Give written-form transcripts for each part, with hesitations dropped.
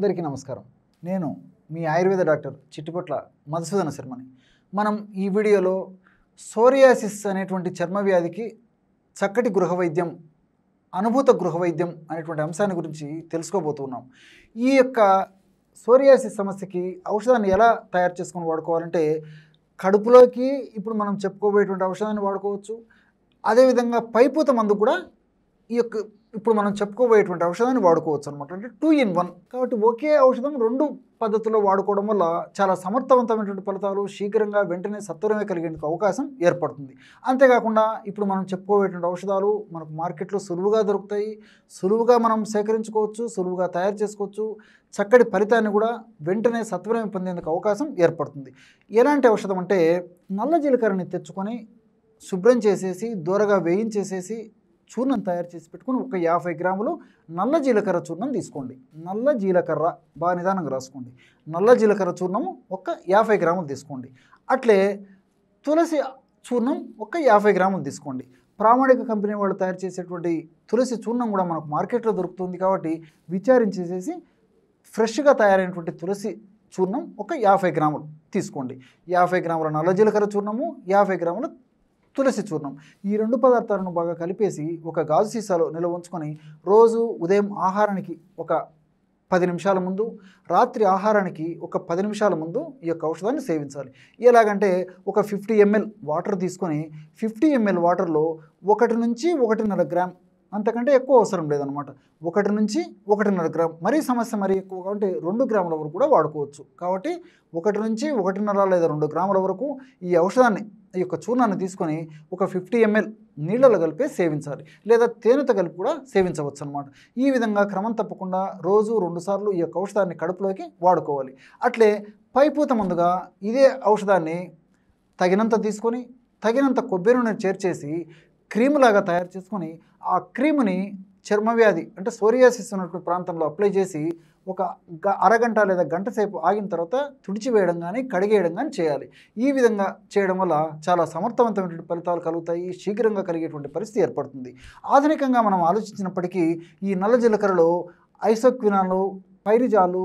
అందరికీ నమస్కారం. నేను మీ ఆయుర్వేద డాక్టర్ చిట్టిపొట్ల మధుసూదన శర్మని. మనం ఈ వీడియోలో సోరియాసిస్ అనేటువంటి చర్మ వ్యాధికి చక్కటి గృహ వైద్యం, అనుభూత గృహ వైద్యం అనేటువంటి అంశాన్ని గురించి తెలుసుకోబోతున్నాం. ఈ యొక్క సోరియాసిస్ సమస్యకి ఔషధాన్ని ఎలా తయారు చేసుకొని వాడుకోవాలంటే, కడుపులోకి ఇప్పుడు మనం చెప్పుకోబోయేటువంటి ఔషధాన్ని వాడుకోవచ్చు. అదేవిధంగా పైపూత మందు కూడా ఈ యొక్క ఇప్పుడు మనం చెప్పుకోబోయేటువంటి ఔషధాన్ని వాడుకోవచ్చు అనమాట. అంటే 2 in 1. కాబట్టి ఒకే ఔషధం 2 పద్ధతుల్లో వాడుకోవడం వల్ల చాలా సమర్థవంతమైనటువంటి ఫలితాలు శీఘ్రంగా వెంటనే సత్వరమే కలిగేందుకు అవకాశం ఏర్పడుతుంది. అంతేకాకుండా ఇప్పుడు మనం చెప్పుకోబోయేటువంటి ఔషధాలు మనకు మార్కెట్లో సులువుగా దొరుకుతాయి, సులువుగా మనం సేకరించుకోవచ్చు, సులువుగా తయారు చేసుకోవచ్చు. చక్కటి ఫలితాన్ని కూడా వెంటనే సత్వరమే పొందేందుకు అవకాశం ఏర్పడుతుంది. ఎలాంటి ఔషధం అంటే, నల్ల జీలకర్రని తెచ్చుకొని శుభ్రం చేసేసి దూరగా వేయించేసేసి చూర్ణం తయారు చేసి పెట్టుకుని ఒక 50 గ్రాములు నల్ల జీలకర్ర చూర్ణం తీసుకోండి. నల్ల జీలకర్ర బాగా నిదానంగా రాసుకోండి. నల్ల జీలకర్ర చూర్ణము ఒక 50 గ్రాములు తీసుకోండి. అట్లే తులసి చూర్ణం ఒక 50 గ్రాములు తీసుకోండి. ప్రామాణిక కంపెనీ వాళ్ళు తయారు చేసేటువంటి తులసి చూర్ణం కూడా మనకు మార్కెట్లో దొరుకుతుంది. కాబట్టి విచారించేసేసి ఫ్రెష్గా తయారైనటువంటి తులసి చూర్ణం ఒక 50 గ్రాములు తీసుకోండి. 50 గ్రాముల నల్ల జీలకర్ర చూర్ణము, 50 గ్రాముల తులసి చూర్ణం, ఈ 2 పదార్థాలను బాగా కలిపేసి ఒక గాజు సీసాలో నిల్వ ఉంచుకొని రోజు ఉదయం ఆహారానికి ఒక 10 నిమిషాల ముందు, రాత్రి ఆహారానికి ఒక 10 నిమిషాల ముందు ఈ యొక్క ఔషధాన్ని సేవించాలి. ఎలాగంటే, ఒక 50 ml వాటర్ తీసుకొని 50 ml వాటర్లో 1 నుంచి 1.5 గ్రామ్, అంతకంటే ఎక్కువ అవసరం లేదనమాట. 1 నుంచి 1.5 గ్రామ్, మరీ సమస్య మరీ ఎక్కువగా ఉంటే 2 గ్రాముల వరకు కూడా వాడుకోవచ్చు. కాబట్టి 1 నుంచి 1.5 లేదా 2 గ్రాముల వరకు ఈ ఔషధాన్ని, ఈ యొక్క చూర్ణాన్ని తీసుకొని ఒక 50 ml నీళ్ళలో కలిపి సేవించాలి, లేదా తేనెతో కలిపి కూడా సేవించవచ్చు అనమాట. ఈ విధంగా క్రమం తప్పకుండా రోజు 2 సార్లు ఈ యొక్క ఔషధాన్ని కడుపులోకి వాడుకోవాలి. అట్లే పైపూత మందుగా ఇదే ఔషధాన్ని తగినంత తీసుకొని తగినంత కొబ్బరి నూనె చేర్చేసి క్రీములాగా తయారు చేసుకొని ఆ క్రీముని చర్మవ్యాధి అంటే సోరియాసిస్ ఉన్నటువంటి ప్రాంతంలో అప్లై చేసి ఒక అరగంట లేదా గంట సేపు ఆగిన తర్వాత తుడిచివేయడం కానీ కడిగేయడం కానీ చేయాలి. ఈ విధంగా చేయడం వల్ల చాలా సమర్థవంతమైనటువంటి ఫలితాలు కలుగుతాయి, శీఘ్రంగా కలిగేటువంటి పరిస్థితి ఏర్పడుతుంది. ఆధునికంగా మనం ఆలోచించినప్పటికీ ఈ నల్ల జీలకర్రలో ఐసోక్వినాలు, పైరిజాలు,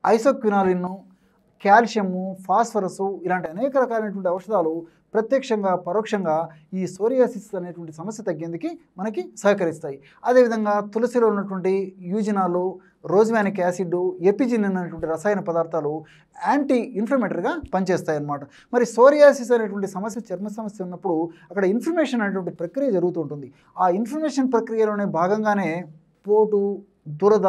ఐసోక్వినాలిన్, కాల్షియము, ఫాస్ఫరస్ ఇలాంటి అనేక రకాలైనటువంటి ఔషధాలు ప్రత్యక్షంగా పరోక్షంగా ఈ సోరియాసిస్ అనేటువంటి సమస్య తగ్గేందుకు మనకి సహకరిస్తాయి. అదేవిధంగా తులసిలో ఉన్నటువంటి యూజినాలు, రోజ్వానిక్ యాసిడ్, ఎపిజినిన్ అనేటువంటి రసాయన పదార్థాలు యాంటీ ఇన్ఫ్లమేటరీగా పనిచేస్తాయి అన్నమాట. మరి సోరియాసిస్ అనేటువంటి సమస్య, చర్మ సమస్య ఉన్నప్పుడు అక్కడ ఇన్ఫ్లమేషన్ అనేటువంటి ప్రక్రియ జరుగుతుంటుంది. ఆ ఇన్ఫ్లమేషన్ ప్రక్రియలోనే భాగంగానే పోటు, దురద,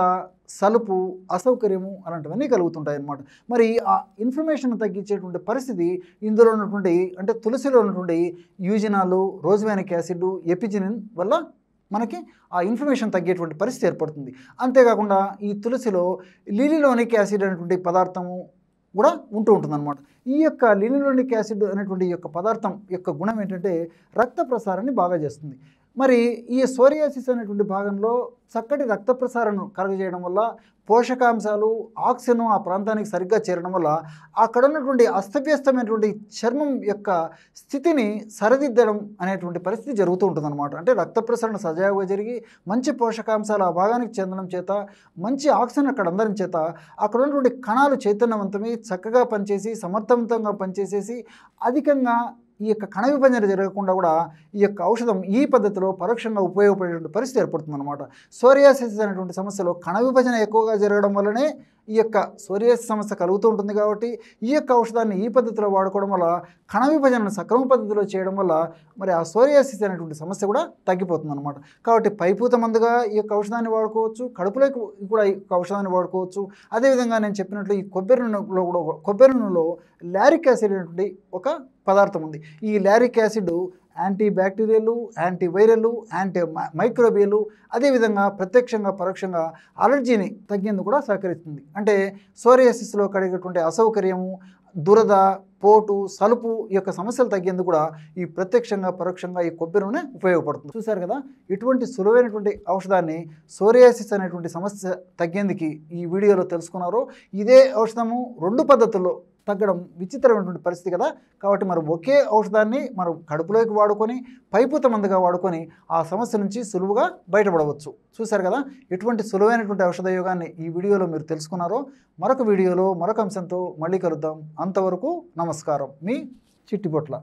సలుపు, అసౌకర్యము అలాంటివన్నీ కలుగుతుంటాయి అన్నమాట. మరి ఆ ఇన్ఫ్లమేషన్ తగ్గించేటువంటి పరిస్థితి ఇందులో ఉన్నటువంటి, అంటే తులసిలో ఉన్నటువంటి యూజినాలు, రోజ్వానిక్ యాసిడ్, ఎపిజినిన్ వల్ల మనకి ఆ ఇన్ఫ్లమేషన్ తగ్గేటువంటి పరిస్థితి ఏర్పడుతుంది. అంతేకాకుండా ఈ తులసిలో లిలిలోనిక్ యాసిడ్ అనేటువంటి పదార్థము కూడా ఉంటుందన్నమాట. ఈ యొక్క లిలిలోనిక్ యాసిడ్ అనేటువంటి ఈ యొక్క పదార్థం యొక్క గుణం ఏంటంటే, రక్త ప్రసారాన్ని బాగా చేస్తుంది. మరి ఈ సోరియాసిస్ అనేటువంటి భాగంలో చక్కటి రక్త ప్రసారం కలుగజేయడం వల్ల పోషకాంశాలు, ఆక్సిజన్ ఆ ప్రాంతానికి సరిగ్గా చేరడం వల్ల అక్కడ ఉన్నటువంటి అస్తవ్యస్తమైనటువంటి చర్మం యొక్క స్థితిని సరిదిద్దడం అనేటువంటి పరిస్థితి జరుగుతూ ఉంటుందన్నమాట. అంటే రక్త ప్రసరణ సజావుగా జరిగి మంచి పోషకాంశాలు ఆ భాగానికి చెందడం చేత, మంచి ఆక్సిజన్ అక్కడ అందడం చేత అక్కడ ఉన్నటువంటి కణాలు చైతన్యవంతమై చక్కగా పనిచేసి సమర్థవంతంగా పనిచేసేసి అధికంగా ఈ యొక్క కణ విభజన జరగకుండా కూడా ఈ యొక్క ఔషధం ఈ పద్ధతిలో పరోక్షంగా ఉపయోగపడేటువంటి పరిస్థితి ఏర్పడుతుంది అనమాట. సోరియాసిస్ అనేటువంటి సమస్యలో కణ విభజన ఎక్కువగా జరగడం వల్లనే ఈ యొక్క సోరియాసిస్ సమస్య కలుగుతూ ఉంటుంది. కాబట్టి ఈ యొక్క ఔషధాన్ని ఈ పద్ధతిలో వాడుకోవడం వల్ల కణ విభజనను సక్రమ పద్ధతిలో చేయడం వల్ల మరి ఆ సోరియాసిస్ అనేటువంటి సమస్య కూడా తగ్గిపోతుంది అనమాట. కాబట్టి పైపూత మందుగా ఈ యొక్క ఔషధాన్ని వాడుకోవచ్చు, కడుపులోకి కూడా ఈ యొక్క ఔషధాన్ని వాడుకోవచ్చు. అదేవిధంగా నేను చెప్పినట్లు ఈ కొబ్బరి నూనెలో లారిక్ యాసిడ్ అనేటువంటి ఒక పదార్థం ఉంది. ఈ lauric acid anti bacterial, anti viral, anti microbial, అదేవిధంగా ప్రత్యక్షంగా పరోక్షంగా అలర్జీని తగ్గేందుకు కూడా సహకరిస్తుంది. అంటే సోరియాసిస్లో కలిగేటువంటి అసౌకర్యము, దురద, పోటు, సలుపు ఈ యొక్క సమస్యలు తగ్గేందుకు కూడా ఈ ప్రత్యక్షంగా పరోక్షంగా ఈ కొబ్బరి నూనె ఉపయోగపడుతుంది. చూశారు కదా, ఇటువంటి సులువైనటువంటి ఔషధాన్ని సోరియాసిస్ అనేటువంటి సమస్య తగ్గేందుకు ఈ వీడియోలో తెలుసుకున్నారు. ఇదే ఔషధము 2 పద్ధతుల్లో తగ్గడం విచిత్రమైనటువంటి పరిస్థితి కదా. కాబట్టి మరి ఒకే ఔషధాన్ని మనం కడుపులోకి వాడుకొని పైపూత మందుగా వాడుకొని ఆ సమస్య నుంచి సులువుగా బయటపడవచ్చు. చూశారు కదా ఎటువంటి సులువైనటువంటి ఔషధ యోగాన్ని ఈ వీడియోలో మీరు తెలుసుకున్నారో. మరొక వీడియోలో మరొక అంశంతో మళ్ళీ కలుద్దాం. అంతవరకు నమస్కారం. మీ చిట్టిపొట్ల.